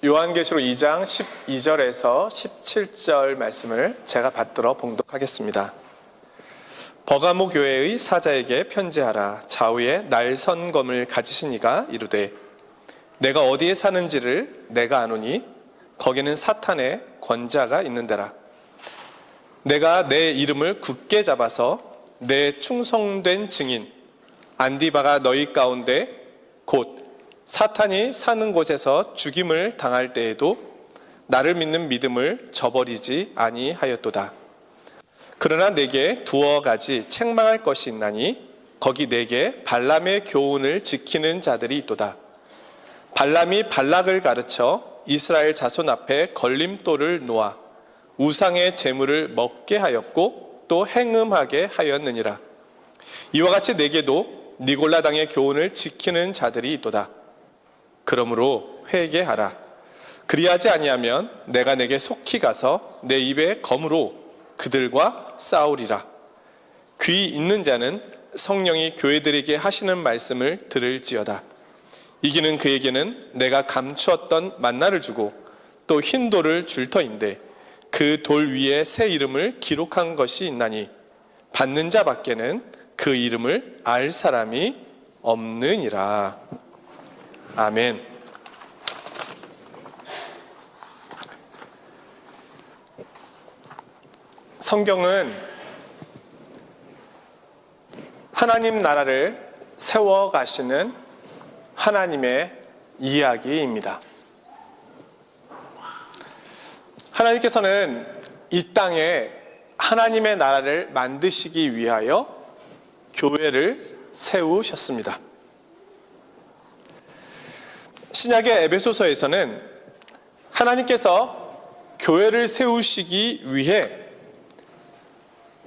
요한계시록 2장 12절에서 17절 말씀을 제가 받들어 봉독하겠습니다. 버가모 교회의 사자에게 편지하라. 좌우에 날선검을 가지신 이가 이르되 내가 어디에 사는지를 내가 아노니 거기는 사탄의 권자가 있는데라. 내가 내 이름을 굳게 잡아서 내 충성된 증인 안디바가 너희 가운데 곧 사탄이 사는 곳에서 죽임을 당할 때에도 나를 믿는 믿음을 저버리지 아니하였도다. 그러나 내게 두어 가지 책망할 것이 있나니 거기 내게 발람의 교훈을 지키는 자들이 있도다. 발람이 발락을 가르쳐 이스라엘 자손 앞에 걸림돌을 놓아 우상의 재물을 먹게 하였고 또 행음하게 하였느니라. 이와 같이 내게도 니골라당의 교훈을 지키는 자들이 있도다. 그러므로 회개하라. 그리하지 아니하면 내가 내게 속히 가서 내 입에 검으로 그들과 싸우리라. 귀 있는 자는 성령이 교회들에게 하시는 말씀을 들을지어다. 이기는 그에게는 내가 감추었던 만나를 주고 또 흰 돌을 줄 터인데 그 돌 위에 새 이름을 기록한 것이 있나니 받는 자밖에는 그 이름을 알 사람이 없느니라. 아멘. 성경은 하나님 나라를 세워가시는 하나님의 이야기입니다. 하나님께서는 이 땅에 하나님의 나라를 만드시기 위하여 교회를 세우셨습니다. 신약의 에베소서에서는 하나님께서 교회를 세우시기 위해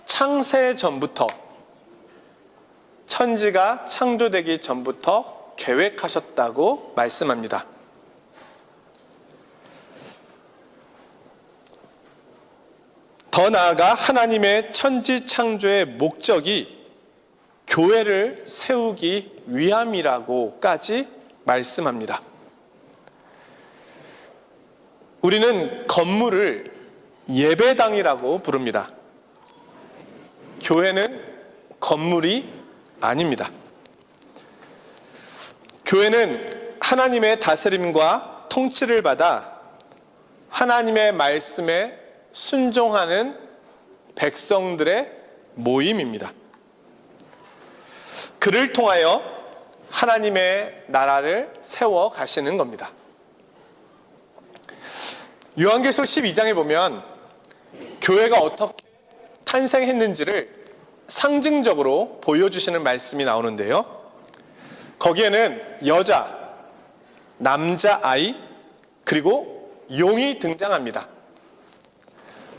창세 전부터, 천지가 창조되기 전부터 계획하셨다고 말씀합니다. 더 나아가 하나님의 천지 창조의 목적이 교회를 세우기 위함이라고까지 말씀합니다. 우리는 건물을 예배당이라고 부릅니다. 교회는 건물이 아닙니다. 교회는 하나님의 다스림과 통치를 받아 하나님의 말씀에 순종하는 백성들의 모임입니다. 그를 통하여 하나님의 나라를 세워 가시는 겁니다. 요한계시록 12장에 보면 교회가 어떻게 탄생했는지를 상징적으로 보여주시는 말씀이 나오는데요. 거기에는 여자, 남자아이, 그리고 용이 등장합니다.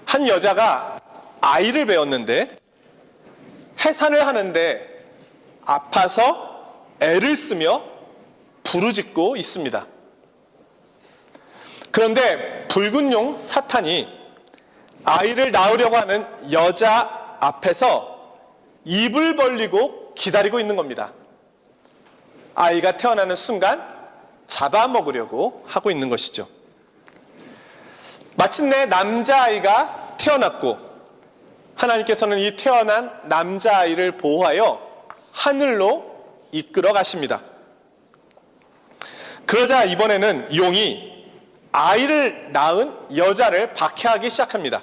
한 여자가 아이를 배웠는데 해산을 하는데 아파서 애를 쓰며 부르짖고 있습니다. 그런데 붉은 용 사탄이 아이를 낳으려고 하는 여자 앞에서 입을 벌리고 기다리고 있는 겁니다. 아이가 태어나는 순간 잡아먹으려고 하고 있는 것이죠. 마침내 남자아이가 태어났고 하나님께서는 이 태어난 남자아이를 보호하여 하늘로 이끌어 가십니다. 그러자 이번에는 용이 아이를 낳은 여자를 박해하기 시작합니다.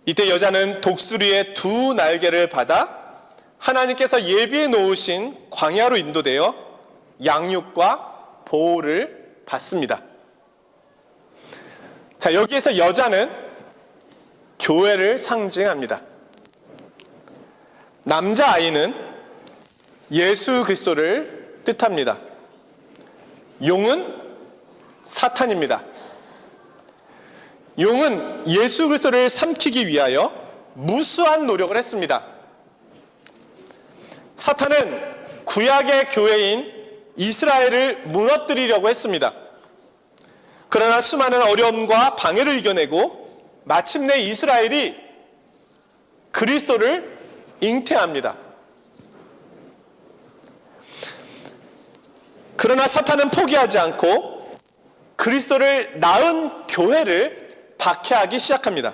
이때 여자는 독수리의 두 날개를 받아 하나님께서 예비해 놓으신 광야로 인도되어 양육과 보호를 받습니다. 자, 여기에서 여자는 교회를 상징합니다. 남자아이는 예수 그리스도를 뜻합니다. 용은 사탄입니다. 용은 예수 그리스도를 삼키기 위하여 무수한 노력을 했습니다. 사탄은 구약의 교회인 이스라엘을 무너뜨리려고 했습니다. 그러나 수많은 어려움과 방해를 이겨내고 마침내 이스라엘이 그리스도를 잉태합니다. 그러나 사탄은 포기하지 않고 그리스도를 낳은 교회를 박해하기 시작합니다.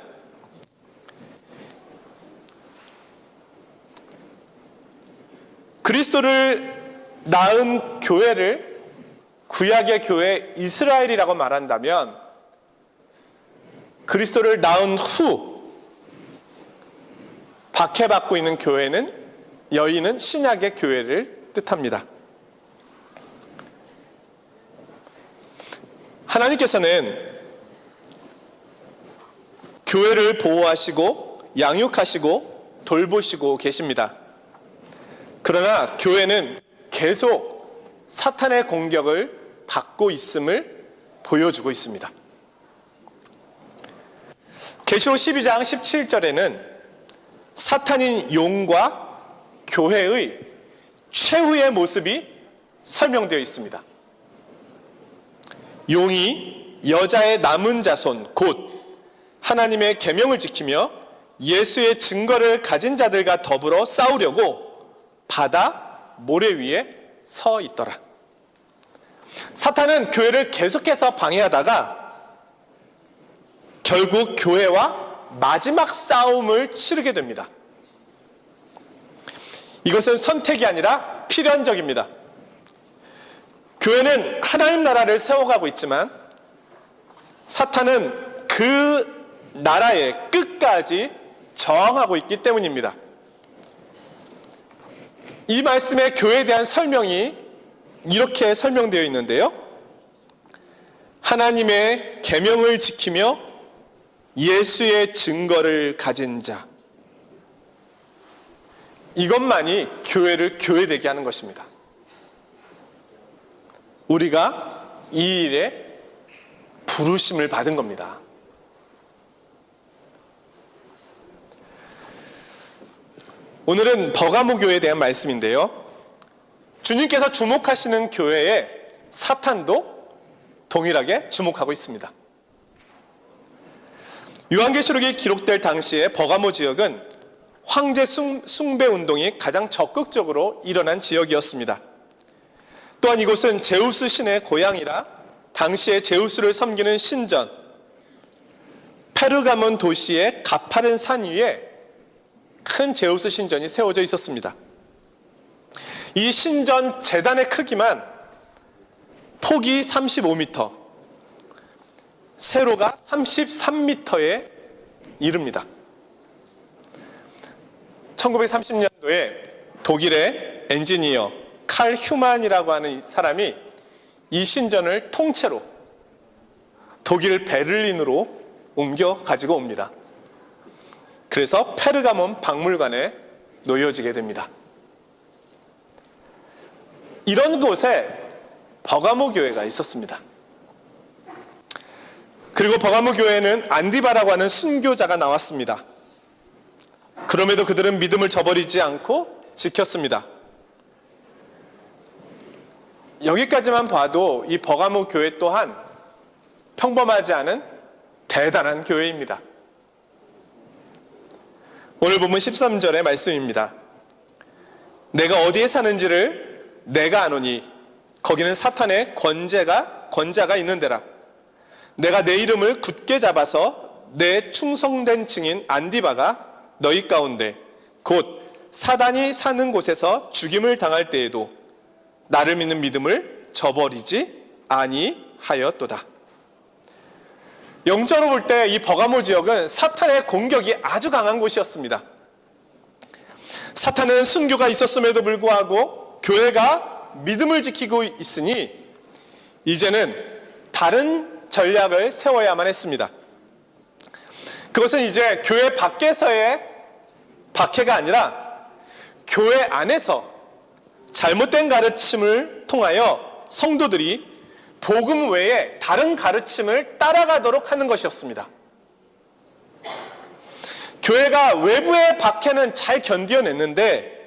그리스도를 낳은 교회를 구약의 교회 이스라엘이라고 말한다면, 그리스도를 낳은 후 박해받고 있는 교회는, 여인은 신약의 교회를 뜻합니다. 하나님께서는 교회를 보호하시고 양육하시고 돌보시고 계십니다. 그러나 교회는 계속 사탄의 공격을 받고 있음을 보여주고 있습니다. 계시록 12장 17절에는 사탄인 용과 교회의 최후의 모습이 설명되어 있습니다. 용이 여자의 남은 자손 곧 하나님의 계명을 지키며 예수의 증거를 가진 자들과 더불어 싸우려고 바다 모래 위에 서 있더라. 사탄은 교회를 계속해서 방해하다가 결국 교회와 마지막 싸움을 치르게 됩니다. 이것은 선택이 아니라 필연적입니다. 교회는 하나님 나라를 세워가고 있지만 사탄은 그 나라의 끝까지 저항하고 있기 때문입니다. 이 말씀의 교회에 대한 설명이 이렇게 설명되어 있는데요. 하나님의 계명을 지키며 예수의 증거를 가진 자, 이것만이 교회를 교회되게 하는 것입니다. 우리가 이 일에 부르심을 받은 겁니다. 오늘은 버가모 교회에 대한 말씀인데요. 주님께서 주목하시는 교회에 사탄도 동일하게 주목하고 있습니다. 요한계시록이 기록될 당시에 버가모 지역은 황제 숭배 운동이 가장 적극적으로 일어난 지역이었습니다. 또한 이곳은 제우스 신의 고향이라 당시에 제우스를 섬기는 신전 페르가몬 도시의 가파른 산 위에 큰 제우스 신전이 세워져 있었습니다. 이 신전 제단의 크기만 폭이 35m, 세로가 33m에 이릅니다. 1930년도에 독일의 엔지니어 칼 휴만이라고 하는 사람이 이 신전을 통째로 독일 베를린으로 옮겨 가지고 옵니다. 그래서 페르가몬 박물관에 놓여지게 됩니다. 이런 곳에 버가모 교회가 있었습니다. 그리고 버가모 교회에는 안디바라고 하는 순교자가 나왔습니다. 그럼에도 그들은 믿음을 저버리지 않고 지켰습니다. 여기까지만 봐도 이 버가모 교회 또한 평범하지 않은 대단한 교회입니다. 오늘 본문 13절의 말씀입니다. 내가 어디에 사는지를 내가 아노니 거기는 사탄의 권자가 있는 데라. 내가 내 이름을 굳게 잡아서 내 충성된 증인 안디바가 너희 가운데 곧 사단이 사는 곳에서 죽임을 당할 때에도 나를 믿는 믿음을 저버리지 아니하였도다. 영적으로 볼 때 이 버가모 지역은 사탄의 공격이 아주 강한 곳이었습니다. 사탄은 순교가 있었음에도 불구하고 교회가 믿음을 지키고 있으니 이제는 다른 전략을 세워야만 했습니다. 그것은 이제 교회 밖에서의 박해가 아니라 교회 안에서 잘못된 가르침을 통하여 성도들이 복음 외에 다른 가르침을 따라가도록 하는 것이었습니다. 교회가 외부의 박해는 잘 견뎌냈는데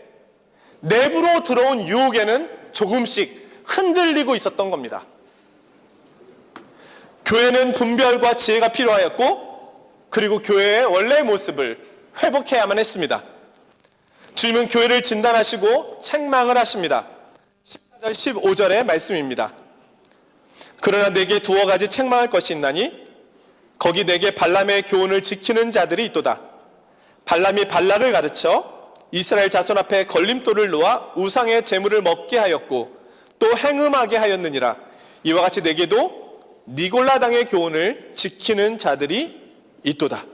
내부로 들어온 유혹에는 조금씩 흔들리고 있었던 겁니다. 교회는 분별과 지혜가 필요하였고 그리고 교회의 원래의 모습을 회복해야만 했습니다. 주님은 교회를 진단하시고 책망을 하십니다. 14절 15절의 말씀입니다. 그러나 내게 두어 가지 책망할 것이 있나니 거기 내게 발람의 교훈을 지키는 자들이 있도다. 발람이 발락을 가르쳐 이스라엘 자손 앞에 걸림돌을 놓아 우상의 제물을 먹게 하였고 또 행음하게 하였느니라. 이와 같이 내게도 니골라당의 교훈을 지키는 자들이 있도다.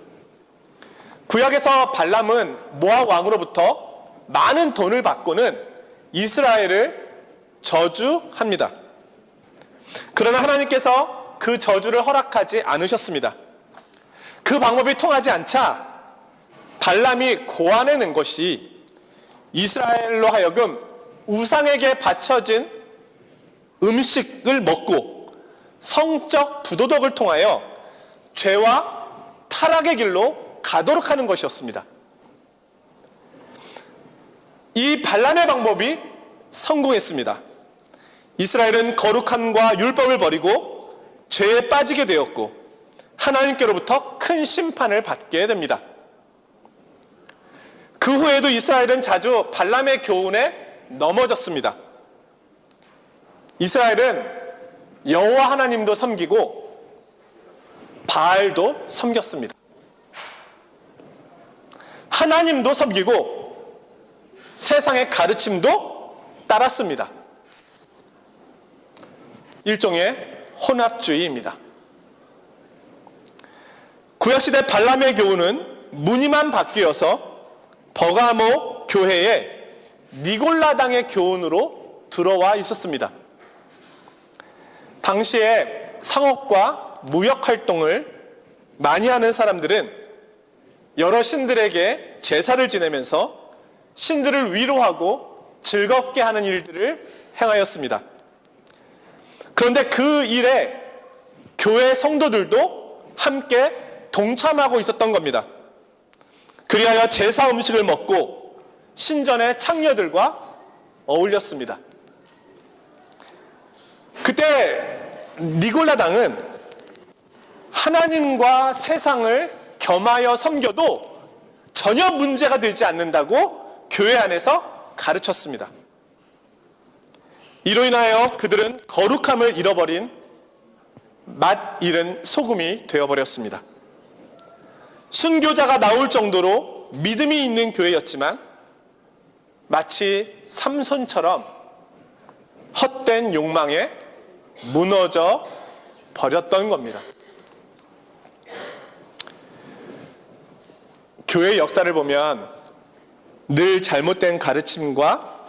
구약에서 발람은 모압 왕으로부터 많은 돈을 받고는 이스라엘을 저주합니다. 그러나 하나님께서 그 저주를 허락하지 않으셨습니다. 그 방법이 통하지 않자 발람이 고안해낸 것이 이스라엘로 하여금 우상에게 바쳐진 음식을 먹고 성적 부도덕을 통하여 죄와 타락의 길로 가도록 하는 것이었습니다. 이 발람의 방법이 성공했습니다. 이스라엘은 거룩함과 율법을 버리고 죄에 빠지게 되었고 하나님께로부터 큰 심판을 받게 됩니다. 그 후에도 이스라엘은 자주 발람의 교훈에 넘어졌습니다. 이스라엘은 여호와 하나님도 섬기고 바알도 섬겼습니다. 하나님도 섬기고 세상의 가르침도 따랐습니다. 일종의 혼합주의입니다. 구약시대 발람의 교훈은 무늬만 바뀌어서 버가모 교회에 니골라당의 교훈으로 들어와 있었습니다. 당시에 상업과 무역 활동을 많이 하는 사람들은 여러 신들에게 제사를 지내면서 신들을 위로하고 즐겁게 하는 일들을 행하였습니다. 그런데 그 일에 교회 성도들도 함께 동참하고 있었던 겁니다. 그리하여 제사 음식을 먹고 신전의 창녀들과 어울렸습니다. 그때 니골라당은 하나님과 세상을 겸하여 섬겨도 전혀 문제가 되지 않는다고 교회 안에서 가르쳤습니다. 이로 인하여 그들은 거룩함을 잃어버린 맛 잃은 소금이 되어버렸습니다. 순교자가 나올 정도로 믿음이 있는 교회였지만 마치 삼손처럼 헛된 욕망에 무너져 버렸던 겁니다. 교회의 역사를 보면 늘 잘못된 가르침과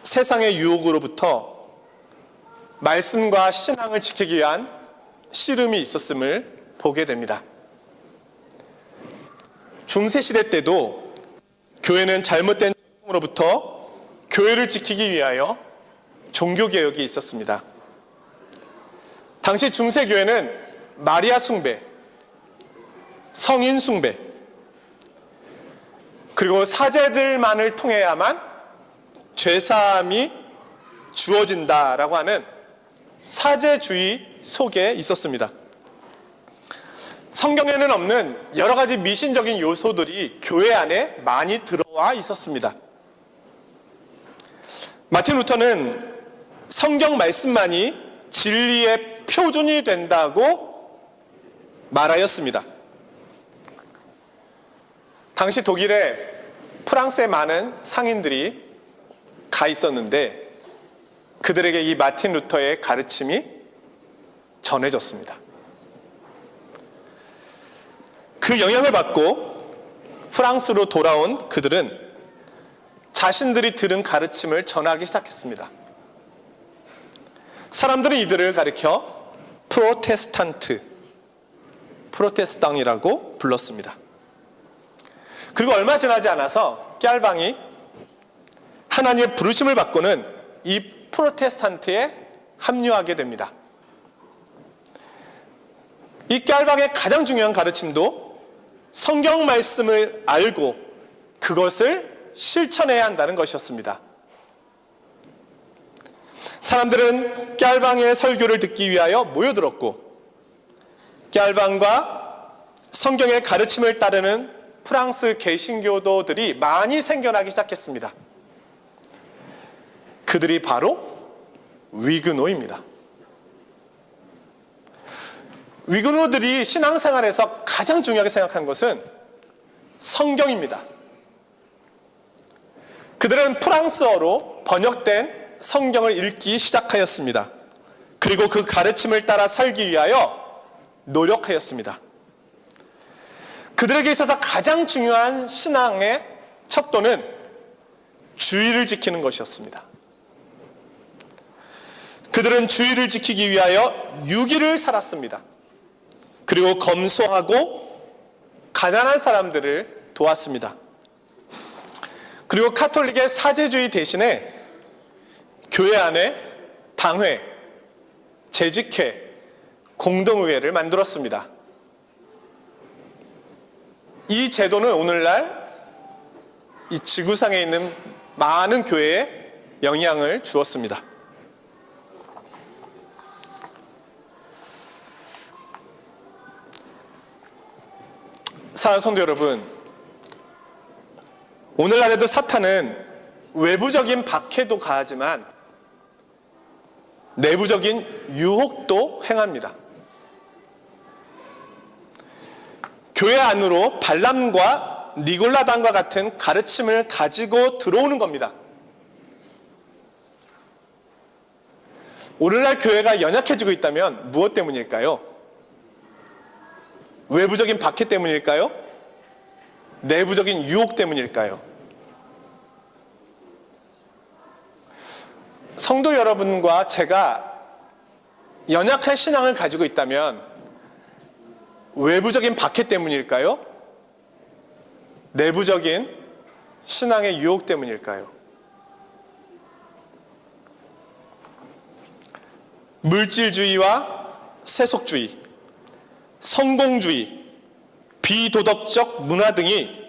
세상의 유혹으로부터 말씀과 신앙을 지키기 위한 씨름이 있었음을 보게 됩니다. 중세시대 때도 교회는 잘못된 으로부터 교회를 지키기 위하여 종교개혁이 있었습니다. 당시 중세교회는 마리아 숭배, 성인 숭배, 그리고 사제들만을 통해야만 죄사함이 주어진다라고 하는 사제주의 속에 있었습니다. 성경에는 없는 여러 가지 미신적인 요소들이 교회 안에 많이 들어와 있었습니다. 마틴 루터는 성경 말씀만이 진리의 표준이 된다고 말하였습니다. 당시 독일에 프랑스의 많은 상인들이 가 있었는데 그들에게 이 마틴 루터의 가르침이 전해졌습니다. 그 영향을 받고 프랑스로 돌아온 그들은 자신들이 들은 가르침을 전하기 시작했습니다. 사람들은 이들을 가리켜 프로테스탕이라고 불렀습니다. 그리고 얼마 지나지 않아서 깨알방이 하나님의 부르심을 받고는 이 프로테스탄트에 합류하게 됩니다. 이 깨알방의 가장 중요한 가르침도 성경 말씀을 알고 그것을 실천해야 한다는 것이었습니다. 사람들은 깨알방의 설교를 듣기 위하여 모여들었고 깨알방과 성경의 가르침을 따르는 프랑스 개신교도들이 많이 생겨나기 시작했습니다. 그들이 바로 위그노입니다. 위그노들이 신앙생활에서 가장 중요하게 생각한 것은 성경입니다. 그들은 프랑스어로 번역된 성경을 읽기 시작하였습니다. 그리고 그 가르침을 따라 살기 위하여 노력하였습니다. 그들에게 있어서 가장 중요한 신앙의 척도는 주의를 지키는 것이었습니다. 그들은 주의를 지키기 위하여 유기를 살았습니다. 그리고 검소하고 가난한 사람들을 도왔습니다. 그리고 카톨릭의 사제주의 대신에 교회 안에 당회, 재직회, 공동의회를 만들었습니다. 이 제도는 오늘날 이 지구상에 있는 많은 교회에 영향을 주었습니다. 사랑하는 성도 여러분, 오늘날에도 사탄은 외부적인 박해도 가하지만 내부적인 유혹도 행합니다. 교회 안으로 발람과 니골라당과 같은 가르침을 가지고 들어오는 겁니다. 오늘날 교회가 연약해지고 있다면 무엇 때문일까요? 외부적인 박해 때문일까요? 내부적인 유혹 때문일까요? 성도 여러분과 제가 연약한 신앙을 가지고 있다면 외부적인 박해 때문일까요? 내부적인 신앙의 유혹 때문일까요? 물질주의와 세속주의, 성공주의, 비도덕적 문화 등이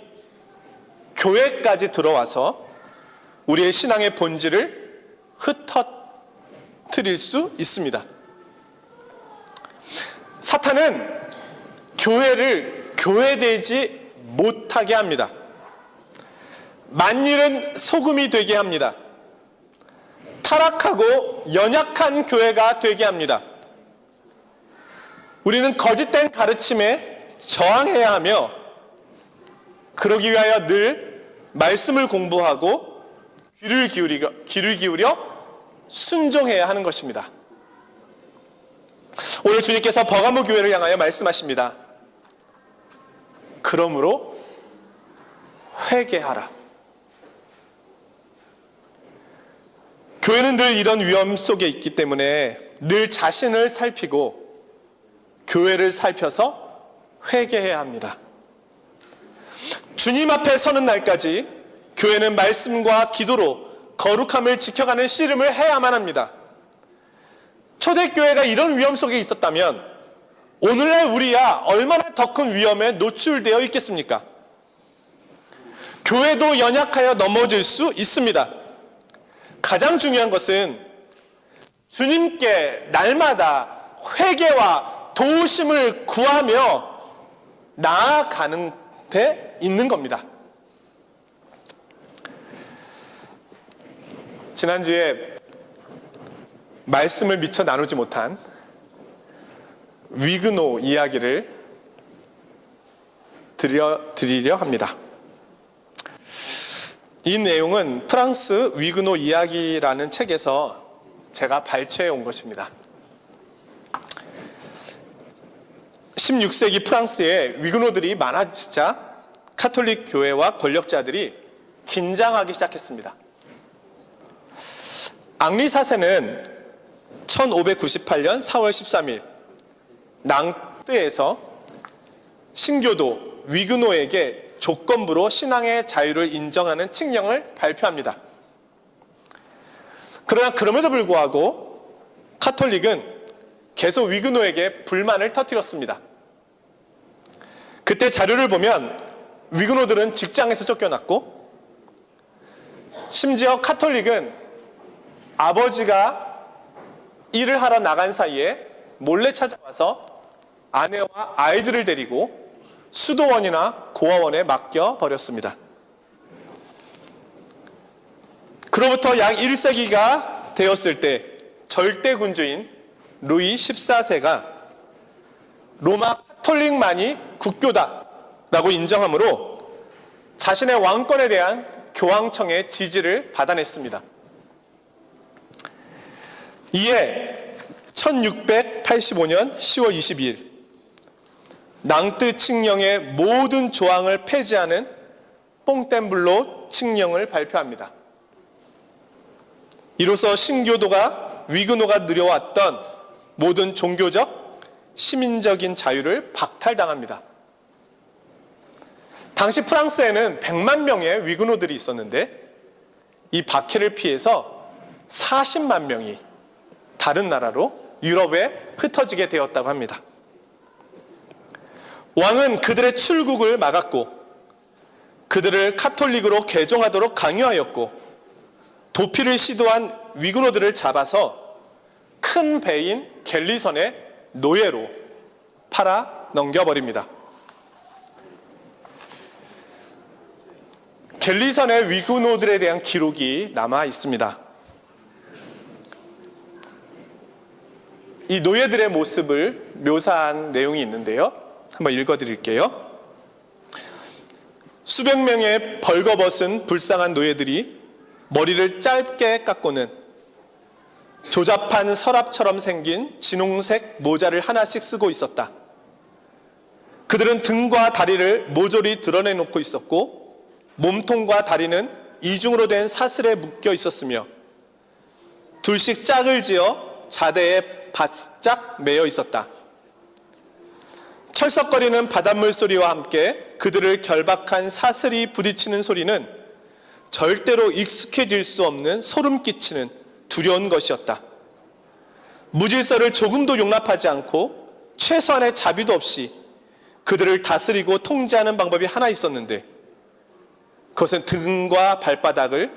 교회까지 들어와서 우리의 신앙의 본질을 흩어뜨릴 수 있습니다. 사탄은 교회를 교회되지 못하게 합니다. 만일은 소금이 되게 합니다. 타락하고 연약한 교회가 되게 합니다. 우리는 거짓된 가르침에 저항해야 하며 그러기 위하여 늘 말씀을 공부하고 귀를 기울여 순종해야 하는 것입니다. 오늘 주님께서 버가모 교회를 향하여 말씀하십니다. 그러므로 회개하라. 교회는 늘 이런 위험 속에 있기 때문에 늘 자신을 살피고 교회를 살펴서 회개해야 합니다. 주님 앞에 서는 날까지 교회는 말씀과 기도로 거룩함을 지켜가는 씨름을 해야만 합니다. 초대교회가 이런 위험 속에 있었다면 오늘날 우리야 얼마나 더 큰 위험에 노출되어 있겠습니까? 교회도 연약하여 넘어질 수 있습니다. 가장 중요한 것은 주님께 날마다 회개와 도우심을 구하며 나아가는 데 있는 겁니다. 지난주에 말씀을 미처 나누지 못한 위그노 이야기를 드리려 합니다. 이 내용은 프랑스 위그노 이야기라는 책에서 제가 발췌해 온 것입니다. 16세기 프랑스에 위그노들이 많아지자 카톨릭 교회와 권력자들이 긴장하기 시작했습니다. 앙리 4세는 1598년 4월 13일 낭뜨에서 신교도 위그노에게 조건부로 신앙의 자유를 인정하는 칙령을 발표합니다. 그러나 그럼에도 불구하고 카톨릭은 계속 위그노에게 불만을 터뜨렸습니다. 그때 자료를 보면 위그노들은 직장에서 쫓겨났고 심지어 카톨릭은 아버지가 일을 하러 나간 사이에 몰래 찾아와서 아내와 아이들을 데리고 수도원이나 고아원에 맡겨버렸습니다. 그로부터 약 1세기가 되었을 때 절대군주인 루이 14세가 로마 카톨릭만이 국교다라고 인정하므로 자신의 왕권에 대한 교황청의 지지를 받아냈습니다. 이에 1685년 10월 22일 낭뜨 칙령의 모든 조항을 폐지하는 뽕텐블로 칙령을 발표합니다. 이로써 신교도가 위그노가 누려왔던 모든 종교적, 시민적인 자유를 박탈당합니다. 당시 프랑스에는 100만 명의 위그노들이 있었는데 이 박해를 피해서 40만 명이 다른 나라로 유럽에 흩어지게 되었다고 합니다. 왕은 그들의 출국을 막았고 그들을 카톨릭으로 개종하도록 강요하였고 도피를 시도한 위그노들을 잡아서 큰 배인 갤리선의 노예로 팔아 넘겨버립니다. 갤리선의 위그노들에 대한 기록이 남아 있습니다. 이 노예들의 모습을 묘사한 내용이 있는데요. 한번 읽어드릴게요. 수백 명의 벌거벗은 불쌍한 노예들이 머리를 짧게 깎고는 조잡한 서랍처럼 생긴 진홍색 모자를 하나씩 쓰고 있었다. 그들은 등과 다리를 모조리 드러내놓고 있었고 몸통과 다리는 이중으로 된 사슬에 묶여 있었으며 둘씩 짝을 지어 자대에 바짝 매여 있었다. 철썩거리는 바닷물 소리와 함께 그들을 결박한 사슬이 부딪히는 소리는 절대로 익숙해질 수 없는 소름 끼치는 두려운 것이었다. 무질서를 조금도 용납하지 않고 최소한의 자비도 없이 그들을 다스리고 통제하는 방법이 하나 있었는데 그것은 등과 발바닥을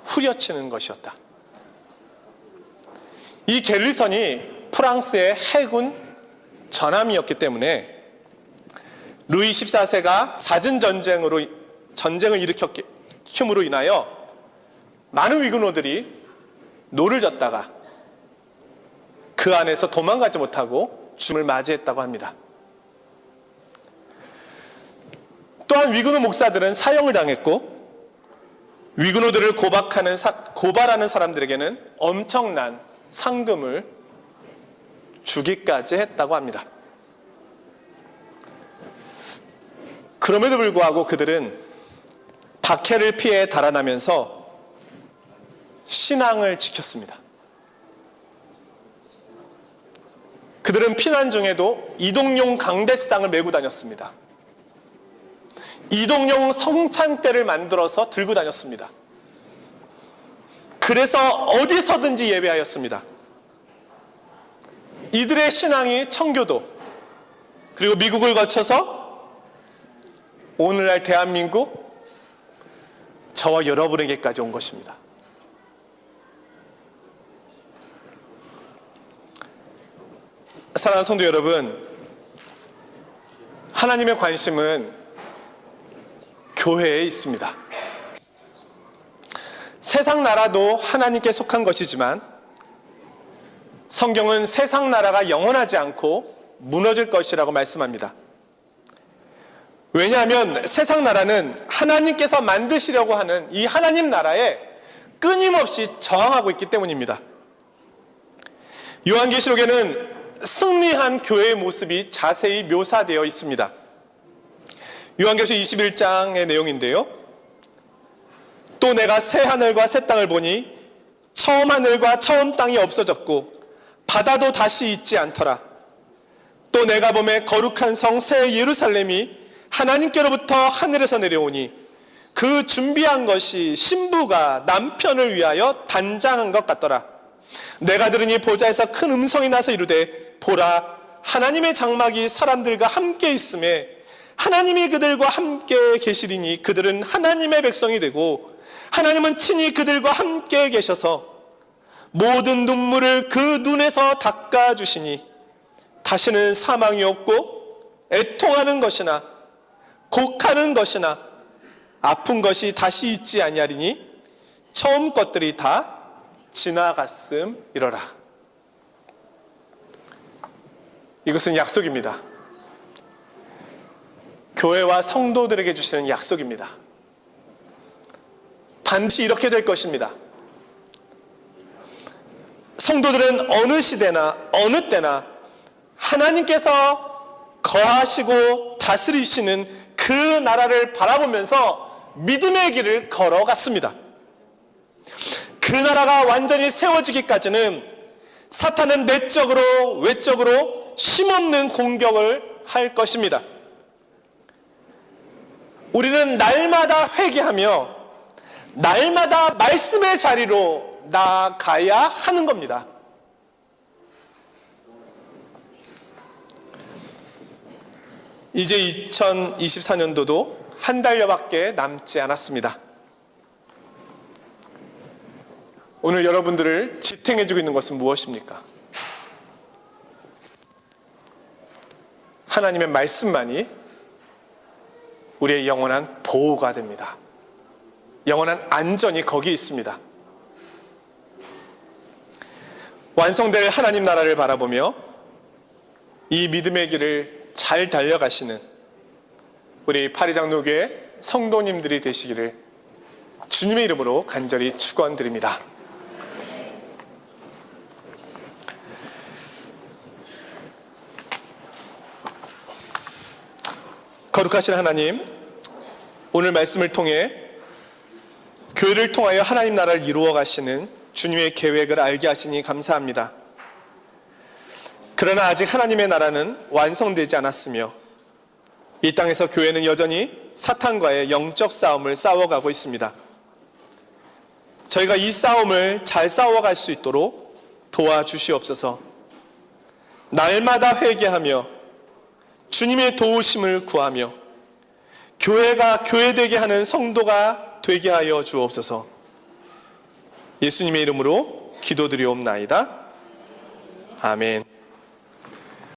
후려치는 것이었다. 이 갤리선이 프랑스의 해군 전함이었기 때문에 루이 14세가 잦은 전쟁을 일으켰음으로 인하여 많은 위그노들이 노를 젓다가 그 안에서 도망가지 못하고 죽음을 맞이했다고 합니다. 또한 위그노 목사들은 사형을 당했고 위그노들을 고발하는 사람들에게는 엄청난 상금을 주기까지 했다고 합니다. 그럼에도 불구하고 그들은 박해를 피해 달아나면서 신앙을 지켰습니다. 그들은 피난 중에도 이동용 강대상을 메고 다녔습니다. 이동용 성창대를 만들어서 들고 다녔습니다. 그래서 어디서든지 예배하였습니다. 이들의 신앙이 청교도 그리고 미국을 거쳐서 오늘날 대한민국 저와 여러분에게까지 온 것입니다. 사랑하는 성도 여러분, 하나님의 관심은 교회에 있습니다. 세상 나라도 하나님께 속한 것이지만 성경은 세상 나라가 영원하지 않고 무너질 것이라고 말씀합니다. 왜냐하면 세상 나라는 하나님께서 만드시려고 하는 이 하나님 나라에 끊임없이 저항하고 있기 때문입니다. 요한계시록에는 승리한 교회의 모습이 자세히 묘사되어 있습니다. 요한계시록 21장의 내용인데요. 또 내가 새 하늘과 새 땅을 보니 처음 하늘과 처음 땅이 없어졌고 바다도 다시 있지 않더라. 또 내가 보매 거룩한 성 새 예루살렘이 하나님께로부터 하늘에서 내려오니 그 준비한 것이 신부가 남편을 위하여 단장한 것 같더라. 내가 들으니 보좌에서 큰 음성이 나서 이르되 보라 하나님의 장막이 사람들과 함께 있음에 하나님이 그들과 함께 계시리니 그들은 하나님의 백성이 되고 하나님은 친히 그들과 함께 계셔서 모든 눈물을 그 눈에서 닦아주시니 다시는 사망이 없고 애통하는 것이나 곡하는 것이나 아픈 것이 다시 있지 아니하리니 처음 것들이 다 지나갔음이로라. 이것은 약속입니다. 교회와 성도들에게 주시는 약속입니다. 반드시 이렇게 될 것입니다. 성도들은 어느 시대나 어느 때나 하나님께서 거하시고 다스리시는 그 나라를 바라보면서 믿음의 길을 걸어갔습니다. 그 나라가 완전히 세워지기까지는 사탄은 내적으로 외적으로 힘없는 공격을 할 것입니다. 우리는 날마다 회개하며 날마다 말씀의 자리로 나아가야 하는 겁니다. 이제 2024년도도 한 달여밖에 남지 않았습니다. 오늘 여러분들을 지탱해주고 있는 것은 무엇입니까? 하나님의 말씀만이 우리의 영원한 보호가 됩니다. 영원한 안전이 거기 있습니다. 완성될 하나님 나라를 바라보며 이 믿음의 길을 잘 달려가시는 우리 파리장로교회 성도님들이 되시기를 주님의 이름으로 간절히 축원드립니다. 거룩하신 하나님, 오늘 말씀을 통해 교회를 통하여 하나님 나라를 이루어 가시는 주님의 계획을 알게 하시니 감사합니다. 그러나 아직 하나님의 나라는 완성되지 않았으며 이 땅에서 교회는 여전히 사탄과의 영적 싸움을 싸워가고 있습니다. 저희가 이 싸움을 잘 싸워갈 수 있도록 도와주시옵소서. 날마다 회개하며 주님의 도우심을 구하며 교회가 교회되게 하는 성도가 되게 하여 주옵소서. 예수님의 이름으로 기도드리옵나이다. 아멘.